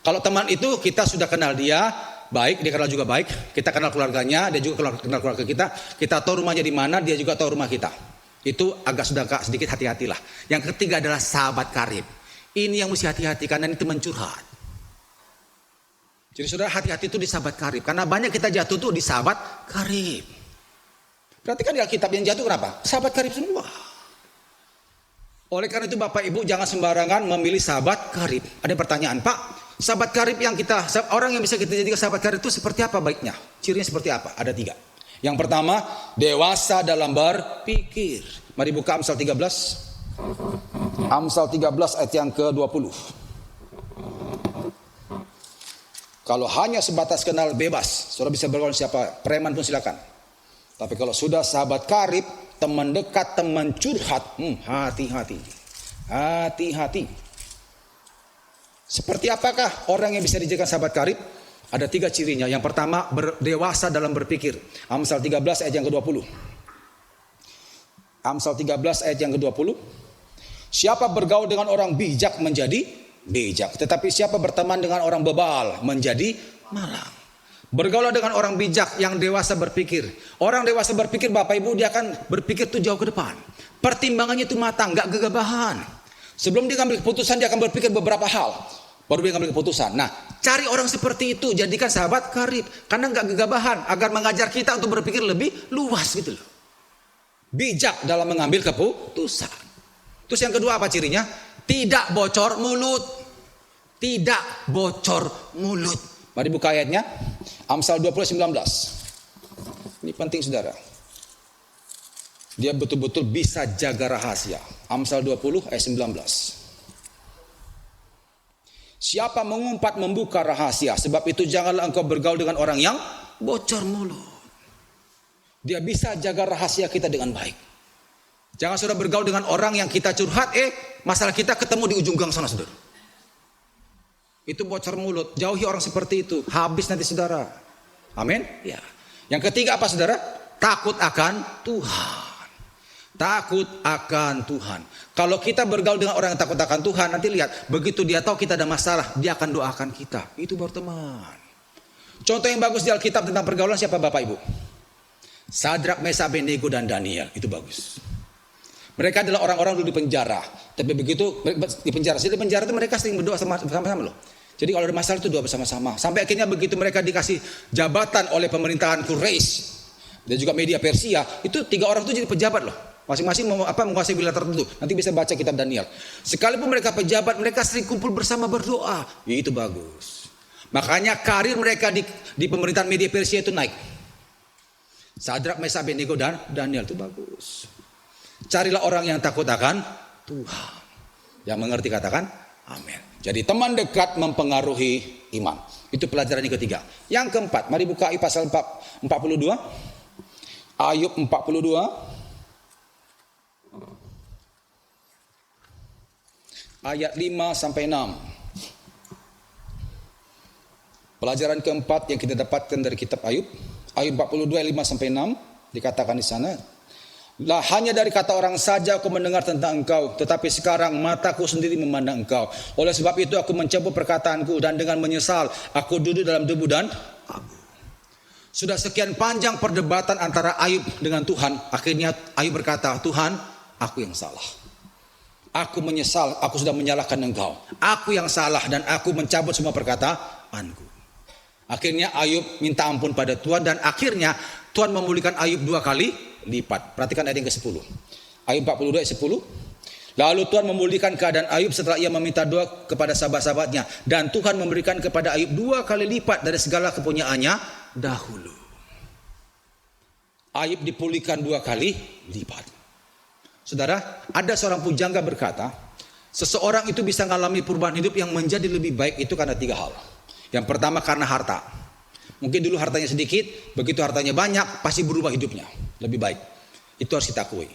Kalau teman itu kita sudah kenal dia baik, dia kenal juga baik. Kita kenal keluarganya, dia juga kenal keluarga kita. Kita tahu rumahnya di mana, dia juga tahu rumah kita. Itu agak sedikit hati-hatilah. Yang ketiga adalah sahabat karib. Ini yang mesti hati-hati karena ini teman curhat. Jadi saudara hati-hati itu di sahabat karib. Karena banyak kita jatuh tuh di sahabat karib. Perhatikan di Alkitab yang jatuh kenapa? Sahabat karib semua. Oleh karena itu Bapak Ibu jangan sembarangan memilih sahabat karib. Ada pertanyaan, Pak, sahabat karib orang yang bisa kita jadikan sahabat karib itu seperti apa baiknya? Cirinya seperti apa? Ada 3. Yang pertama, dewasa dalam berpikir. Mari buka Amsal 13. Amsal 13 ayat yang ke-20. Kalau hanya sebatas kenal bebas, saudara bisa bergaul siapa, preman pun silakan. Tapi kalau sudah sahabat karib, teman dekat, teman curhat, hati-hati. Hati-hati. Seperti apakah orang yang bisa dijadikan sahabat karib? Ada 3 cirinya. Yang pertama, dewasa dalam berpikir. Amsal 13 ayat yang ke-20. Amsal 13 ayat yang ke-20. Siapa bergaul dengan orang bijak menjadi bijak, tetapi siapa berteman dengan orang bebal menjadi malang. Bergaul dengan orang bijak yang dewasa berpikir. Orang dewasa berpikir, Bapak Ibu, dia akan berpikir tuh jauh ke depan. Pertimbangannya itu matang, gak gegabahan. Sebelum dia ambil keputusan, dia akan berpikir beberapa hal, baru dia ambil keputusan. Nah, cari orang seperti itu, jadikan sahabat karib. Karena gak gegabahan, agar mengajar kita untuk berpikir lebih luas gitu loh. Bijak dalam mengambil keputusan. Terus yang kedua apa cirinya? Tidak bocor mulut. Tidak bocor mulut. Mari buka ayatnya. Amsal 20:19. Ini penting saudara. Dia betul-betul bisa jaga rahasia. Amsal 20 ayat 19. Siapa mengumpat membuka rahasia, sebab itu janganlah engkau bergaul dengan orang yang bocor mulut. Dia bisa jaga rahasia kita dengan baik. Jangan saudara bergaul dengan orang yang kita curhat, masalah kita ketemu di ujung gang sana saudara. Itu bocor mulut. Jauhi orang seperti itu. Habis nanti saudara. Amin. Ya. Yang ketiga apa saudara? Takut akan Tuhan. Takut akan Tuhan. Kalau kita bergaul dengan orang yang takut akan Tuhan, nanti lihat, begitu dia tahu kita ada masalah, dia akan doakan kita. Itu baru teman. Contoh yang bagus di Alkitab tentang pergaulan siapa Bapak Ibu? Sadrak, Mesak, Abednego dan Daniel. Itu bagus. Mereka adalah orang-orang dulu di penjara. Tapi begitu di penjara, jadi di penjara itu mereka sering berdoa sama-sama loh. Jadi kalau ada masalah itu doa bersama-sama. Sampai akhirnya begitu mereka dikasih jabatan oleh pemerintahan Quraisy dan juga media Persia, itu 3 orang itu jadi pejabat loh. Masing-masing menguasai wilayah tertentu. Nanti bisa baca kitab Daniel. Sekalipun mereka pejabat, mereka sering kumpul bersama berdoa. Ya, itu bagus. Makanya karir mereka di pemerintahan media Persia itu naik. Sadrak, Mesak, Abednego dan Daniel itu bagus. Carilah orang yang takut akan Tuhan. Yang mengerti katakan amin. Jadi teman dekat mempengaruhi iman. Itu pelajaran yang ketiga. Yang keempat, mari buka Ayub pasal 42. Ayub 42. Ayat 5 sampai 6. Pelajaran keempat yang kita dapatkan dari kitab Ayub. Ayub 42 ayat 5 sampai 6 dikatakan di sana. Lah hanya dari kata orang saja aku mendengar tentang engkau, tetapi sekarang mataku sendiri memandang engkau. Oleh sebab itu aku mencabut perkataanku dan dengan menyesal aku duduk dalam debu dan abu. Sudah sekian panjang perdebatan antara Ayub dengan Tuhan, akhirnya Ayub berkata, Tuhan, aku yang salah. Aku menyesal, aku sudah menyalahkan engkau. Aku yang salah dan aku mencabut semua perkataanku. Akhirnya Ayub minta ampun pada Tuhan dan akhirnya Tuhan memulihkan Ayub 2 kali lipat. Perhatikan ayat yang ke-10. Ayub 42 ayat 10. Lalu Tuhan memulihkan keadaan Ayub setelah ia meminta doa kepada sahabat-sahabatnya. Dan Tuhan memberikan kepada Ayub 2 kali lipat dari segala kepunyaannya dahulu. Ayub dipulihkan 2 kali lipat. Saudara, ada seorang pujangga berkata, seseorang itu bisa mengalami perubahan hidup yang menjadi lebih baik itu karena 3 hal. Yang pertama karena harta. Mungkin dulu hartanya sedikit, begitu hartanya banyak, pasti berubah hidupnya. Lebih baik. Itu harus kita akui.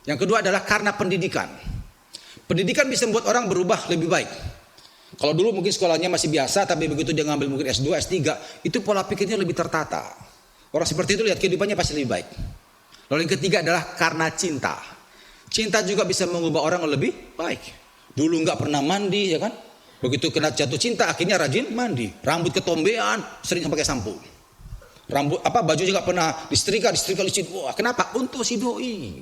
Yang kedua adalah karena pendidikan. Pendidikan bisa membuat orang berubah lebih baik. Kalau dulu mungkin sekolahnya masih biasa, tapi begitu dia ngambil mungkin S2, S3, itu pola pikirnya lebih tertata. Orang seperti itu lihat kehidupannya pasti lebih baik. Lalu yang ketiga adalah karena cinta. Cinta juga bisa mengubah orang lebih baik. Dulu nggak pernah mandi, ya kan? Begitu kena jatuh cinta, akhirnya rajin mandi. Rambut ketombean, sering pakai sampo. Baju juga pernah disetrika licin. Wah, kenapa? Untuk si doi.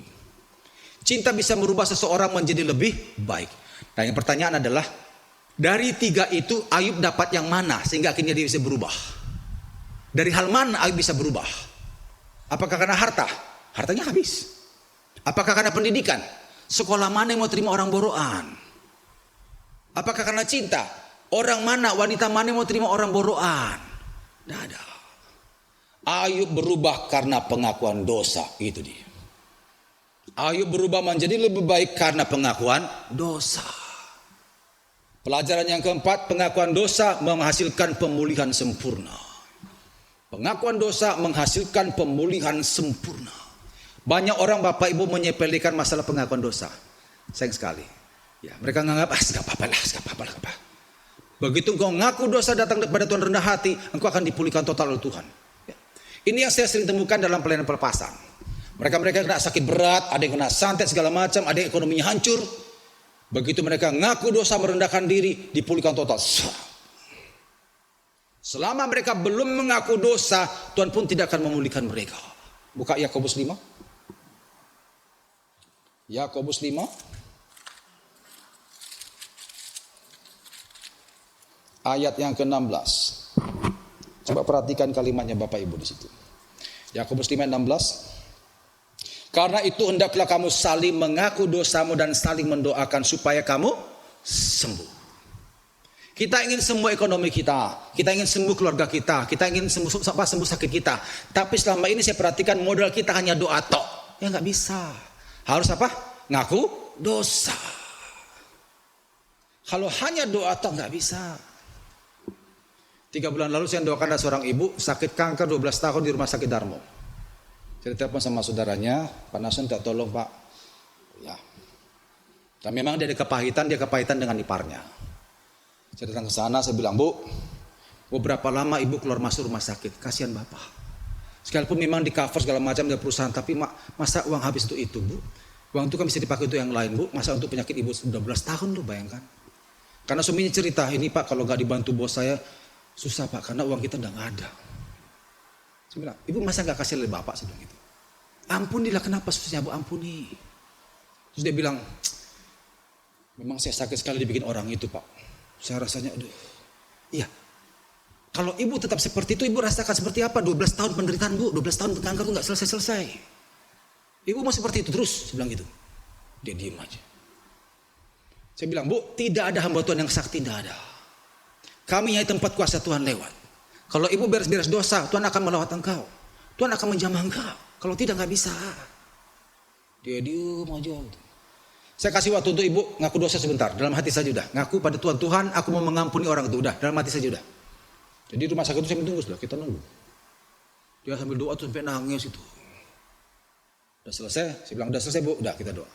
Cinta bisa merubah seseorang menjadi lebih baik. Nah, yang pertanyaan adalah, dari 3 itu Ayub dapat yang mana sehingga akhirnya dia bisa berubah? Dari hal mana Ayub bisa berubah? Apakah karena harta? Hartanya habis. Apakah karena pendidikan? Sekolah mana yang mau terima orang boroan? Apakah karena cinta? Orang mana, wanita mana yang mau terima orang boroan? Tidak ada. Ayub berubah karena pengakuan dosa. Itu dia. Ayub berubah menjadi lebih baik karena pengakuan dosa. Pelajaran yang keempat, pengakuan dosa menghasilkan pemulihan sempurna. Pengakuan dosa menghasilkan pemulihan sempurna. Banyak orang Bapak Ibu menyepelekan masalah pengakuan dosa. Sayang sekali. Ya, mereka menganggap, gak apa-apa lah. Begitu engkau ngaku dosa datang kepada Tuhan rendah hati, engkau akan dipulihkan total oleh Tuhan. Ya. Ini yang saya sering temukan dalam pelayanan pelepasan. Mereka kena sakit berat, ada yang kena santet segala macam, ada yang ekonominya hancur. Begitu mereka ngaku dosa, merendahkan diri, dipulihkan total. Selama mereka belum mengaku dosa, Tuhan pun tidak akan memulihkan mereka. Buka Yakobus 5. Yakobus 5. Ayat yang ke-16. Coba perhatikan kalimatnya Bapak Ibu di situ. Yakobus 5:16. Karena itu hendaklah kamu saling mengaku dosamu dan saling mendoakan supaya kamu sembuh. Kita ingin sembuh ekonomi kita ingin sembuh keluarga kita ingin sembuh sakit kita. Tapi selama ini saya perhatikan modal kita hanya doa tok. Ya nggak bisa. Harus apa? Ngaku dosa. Kalau hanya doa tok nggak bisa. 3 bulan lalu saya doakan ada seorang ibu sakit kanker 12 tahun di rumah sakit Darmo. Saya telepon sama saudaranya, Pak Nasun tak tolong Pak. Ya. Dan memang dia kepahitan dengan iparnya. Saya datang ke sana, saya bilang, Bu, berapa lama ibu keluar masuk rumah sakit? Kasihan Bapak. Sekalipun memang di cover segala macam dari perusahaan, tapi masa uang habis untuk itu Bu? Uang itu kan bisa dipakai untuk yang lain Bu. Masa untuk penyakit ibu 12 tahun loh, bayangkan. Karena suaminya cerita, ini Pak kalau gak dibantu bos saya, susah Pak, karena uang kita udah gak ada. Saya bilang, ibu masa gak kasih oleh Bapak? Saya bilang gitu. Ampunilah, kenapa susahnya Bu? Ampuni. Terus dia bilang, memang saya sakit sekali dibikin orang itu Pak. Saya rasanya, aduh. Iya. Kalau ibu tetap seperti itu, ibu rasakan seperti apa? 12 tahun penderitaan Bu, 12 tahun kanker itu gak selesai-selesai. Ibu mau seperti itu terus? Saya bilang gitu. Dia diem aja. Saya bilang, Bu, tidak ada hamba Tuhan yang sakti, tidak ada. Kami hanya tempat kuasa Tuhan lewat. Kalau ibu beres-beres dosa, Tuhan akan melawat engkau. Tuhan akan menjamah engkau. Kalau tidak nggak bisa. Dia diem aja. Saya kasih waktu untuk ibu ngaku dosa sebentar. Dalam hati saja udah. Ngaku pada Tuhan, Tuhan aku mau mengampuni orang itu. Udah, dalam hati saja udah. Jadi rumah sakit itu saya tunggu sudah. Kita nunggu. Dia sambil doa tuh sampai nangis itu. Udah selesai. Saya bilang udah selesai Bu. Udah kita doa.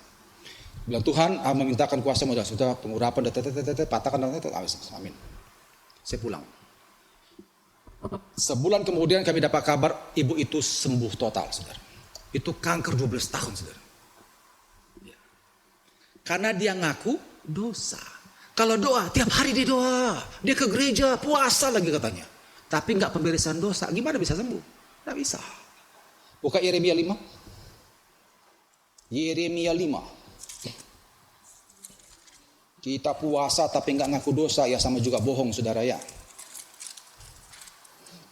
Bilang Tuhan, memintakan kuasa mudah sudah pengurapan, patahkan, amin. Saya pulang. Sebulan kemudian kami dapat kabar ibu itu sembuh total, saudara. Itu kanker 12 tahun, saudara. Ya. Karena dia ngaku dosa. Kalau doa, tiap hari dia doa. Dia ke gereja, puasa lagi katanya. Tapi nggak pemberian dosa, gimana bisa sembuh? Nggak bisa. Buka Yeremia 5. Yeremia 5. Kita puasa tapi nggak ngaku dosa, ya sama juga bohong, saudara ya.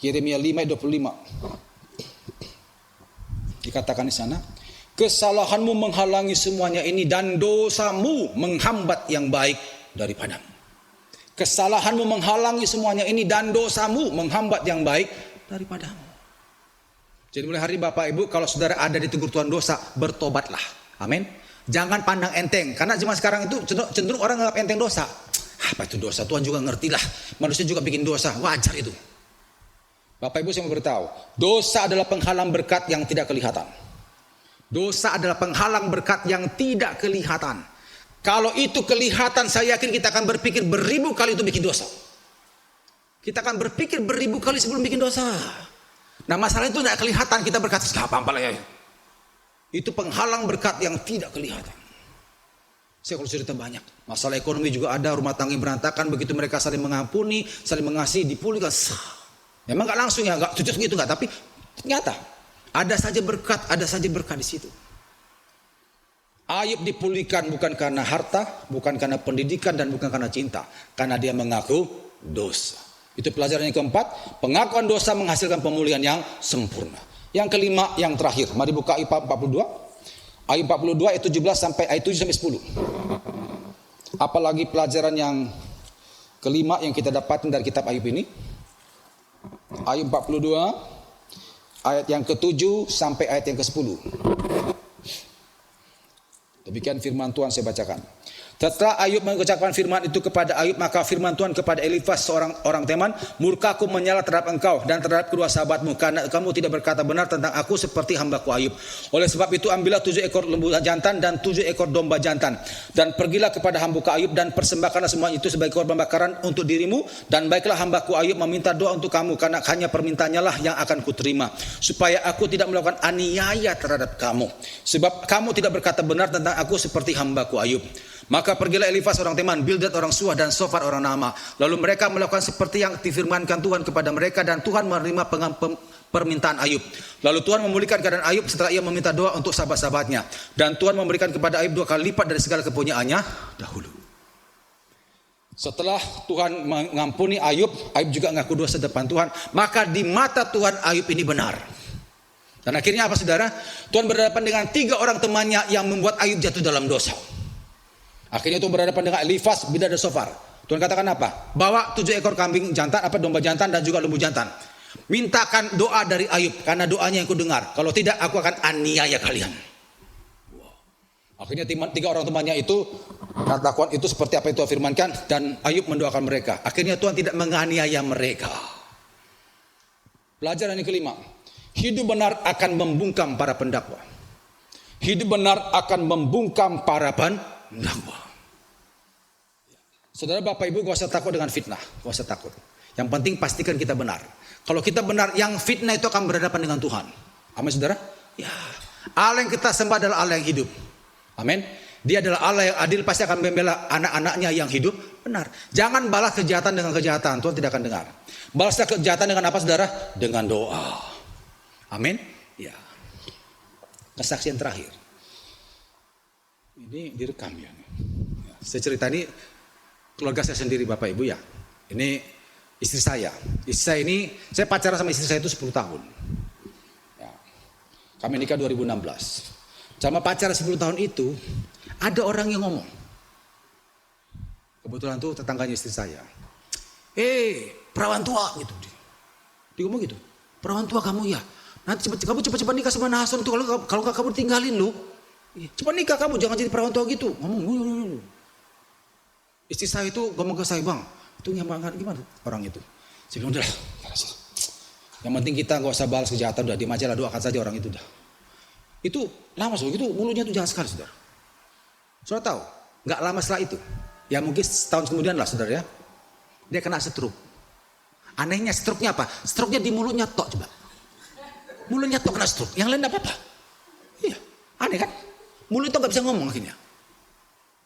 Yeremia 5:25. Dikatakan di sana, kesalahanmu menghalangi semuanya ini dan dosamu menghambat yang baik daripadamu. Kesalahanmu menghalangi semuanya ini dan dosamu menghambat yang baik daripadamu. Jadi mulai hari Bapak Ibu, kalau saudara ada ditegur Tuhan dosa, bertobatlah. Amin. Jangan pandang enteng, karena zaman sekarang itu cenderung orang anggap enteng dosa. Apa itu dosa? Tuhan juga ngertilah. Manusia juga bikin dosa, wajar itu. Bapak Ibu saya mau beritahu, dosa adalah penghalang berkat yang tidak kelihatan. Dosa adalah penghalang berkat yang tidak kelihatan. Kalau itu kelihatan, saya yakin kita akan berpikir beribu kali itu bikin dosa. Kita akan berpikir beribu kali sebelum bikin dosa. Nah masalah itu tidak kelihatan, kita berkata, apa lah ya. Itu penghalang berkat yang tidak kelihatan. Saya kalau cerita banyak. Masalah ekonomi juga ada, rumah tangga berantakan, begitu mereka saling mengampuni, saling mengasihi, dipulihkan. Memang nggak langsung ya, nggak cucuk gitu nggak, tapi ternyata ada saja berkat di situ. Ayub dipulihkan bukan karena harta, bukan karena pendidikan dan bukan karena cinta, karena dia mengaku dosa. Itu pelajaran yang keempat, pengakuan dosa menghasilkan pemulihan yang sempurna. Yang kelima, yang terakhir, mari buka Ayub 42, Ayub 42 ayat 17 sampai ayat 7 sampai 10. Apalagi pelajaran yang kelima yang kita dapatkan dari kitab Ayub ini. Ayub 42 ayat yang ke-7 sampai ayat yang ke-10. Demikian firman Tuhan saya bacakan. Setelah Ayub mengucapkan firman itu kepada Ayub, maka firman Tuhan kepada Elifas seorang orang Teman, murkaku menyala terhadap engkau dan terhadap kedua sahabatmu, karena kamu tidak berkata benar tentang aku seperti hambaku Ayub. Oleh sebab itu ambillah 7 ekor lembu jantan dan 7 ekor domba jantan, dan pergilah kepada hambaku Ayub dan persembahkanlah semua itu sebagai korban bakaran untuk dirimu, dan baiklah hambaku Ayub meminta doa untuk kamu, karena hanya permintaannya lah yang akan kuterima, supaya aku tidak melakukan aniaya terhadap kamu, sebab kamu tidak berkata benar tentang aku seperti hambaku Ayub. Maka pergilah Elifas orang Teman, Bildad orang Suah, dan Sofar orang Naamah. Lalu mereka melakukan seperti yang difirmankan Tuhan kepada mereka, dan Tuhan menerima permintaan Ayub. Lalu Tuhan memulihkan keadaan Ayub setelah ia meminta doa untuk sahabat-sahabatnya. Dan Tuhan memberikan kepada Ayub 2 kali lipat dari segala kepunyaannya dahulu. Setelah Tuhan mengampuni Ayub, Ayub juga mengaku dosa depan Tuhan. Maka di mata Tuhan Ayub ini benar. Dan akhirnya apa saudara? Tuhan berhadapan dengan 3 orang temannya yang membuat Ayub jatuh dalam dosa. Akhirnya Tuhan berhadapan dengan Elifas, Bildad dan Sofar. Tuhan katakan apa? Bawa 7 ekor kambing jantan, domba jantan dan juga lembu jantan. Mintakan doa dari Ayub, karena doanya yang kudengar. Kalau tidak, aku akan aniaya kalian. Akhirnya 3 orang temannya itu katakan itu seperti apa yang Tuhan firmankan, dan Ayub mendoakan mereka. Akhirnya Tuhan tidak menganiaya mereka. Pelajaran yang kelima, hidup benar akan membungkam para pendakwa. Hidup benar akan membungkam para pendakwa. Saudara, Bapak Ibu, gak usah takut dengan fitnah, gak usah takut. Yang penting pastikan kita benar. Kalau kita benar, yang fitnah itu akan berhadapan dengan Tuhan. Amin, saudara? Ya. Allah yang kita sembah adalah Allah yang hidup. Amin. Dia adalah Allah yang adil, pasti akan membela anak-anaknya yang hidup benar. Jangan balas kejahatan dengan kejahatan, Tuhan tidak akan dengar. Balaslah kejahatan dengan apa, saudara? Dengan doa. Amin. Ya. Kesaksian terakhir. Ini direkam ya. Saya cerita ini keluarga saya sendiri, Bapak Ibu ya. Ini istri saya. Istri saya ini, saya pacaran sama istri saya itu 10 tahun. Ya. Kami nikah 2016. Sama pacaran 10 tahun itu, ada orang yang ngomong. Kebetulan tuh tetangganya istri saya. Perawan tua gitu. Dia ngomong gitu. Perawan tua kamu ya. Nanti kamu cepat-cepat nikah sama Nason tuh. Kalau kamu tinggalin lu. Cepat nikah kamu, jangan jadi perawan tua gitu. Ngomong. Istri saya itu ngomong ke saya, Bang, itu gimana orang itu? Saya bilang, udah, yang penting kita gak usah balas kejahatan, udah diam aja lah, doakan saja orang itu dah. Itu lama saudara, itu mulutnya tuh jahat sekali saudara. Saudara tahu, gak lama setelah itu, ya mungkin setahun kemudian lah saudara ya, dia kena stroke. Anehnya stroke-nya apa? Stroke-nya di mulutnya tok coba. Mulutnya tok kena stroke, yang lain gak apa-apa. Iya, aneh kan? Mulutnya gak bisa ngomong akhirnya.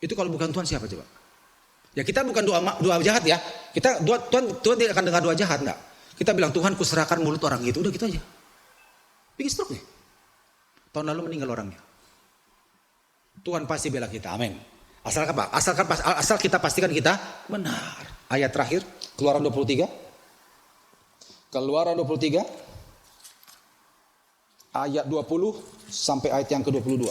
Itu kalau bukan Tuhan siapa coba? Ya kita bukan doa jahat ya. Tuhan tidak akan dengar doa jahat enggak. Kita bilang Tuhan kuserahkan mulut orang itu, udah gitu aja. Bikin stroke nih. Tahun lalu meninggal orangnya. Tuhan pasti bela kita. Amin. Asal apa? Asal kita pastikan kita benar. Ayat terakhir, Keluaran 23. Keluaran 23 ayat 20 sampai ayat yang ke-22.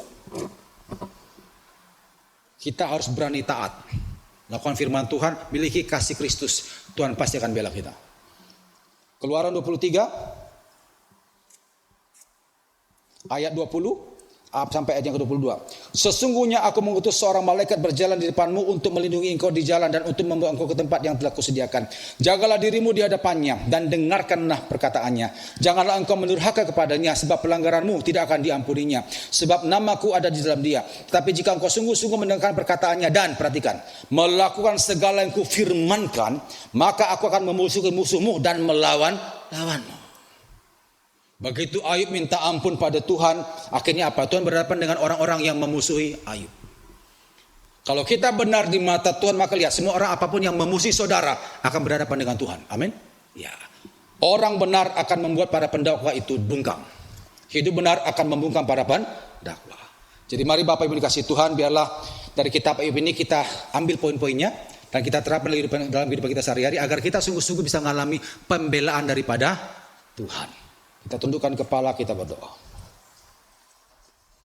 Kita harus berani taat. Lakukan firman Tuhan, miliki kasih Kristus. Tuhan pasti akan bela kita. Keluaran 23 ayat 20 sampai ayat yang ke-22. Sesungguhnya aku mengutus seorang malaikat berjalan di depanmu untuk melindungi engkau di jalan dan untuk membawa engkau ke tempat yang telah kusediakan. Jagalah dirimu di hadapannya dan dengarkanlah perkataannya. Janganlah engkau mendurhaka kepadanya, sebab pelanggaranmu tidak akan diampuninya. Sebab namaku ada di dalam dia. Tapi jika engkau sungguh-sungguh mendengarkan perkataannya dan perhatikan, melakukan segala yang kufirmankan, maka aku akan memusuhi musuhmu dan melawan lawanmu. Begitu Ayub minta ampun pada Tuhan, akhirnya apa? Tuhan berhadapan dengan orang-orang yang memusuhi Ayub. Kalau kita benar di mata Tuhan, maka lihat semua orang apapun yang memusuhi saudara akan berhadapan dengan Tuhan. Amin. Ya. Orang benar akan membuat para pendakwa itu bungkam. Hidup benar akan membungkam para pendakwa. Jadi mari Bapak Ibu dikasih Tuhan, biarlah dari kitab Ayub ini kita ambil poin-poinnya dan kita terapkan dalam kehidupan kita sehari-hari agar kita sungguh-sungguh bisa mengalami pembelaan daripada Tuhan. Kita tundukkan kepala, kita berdoa.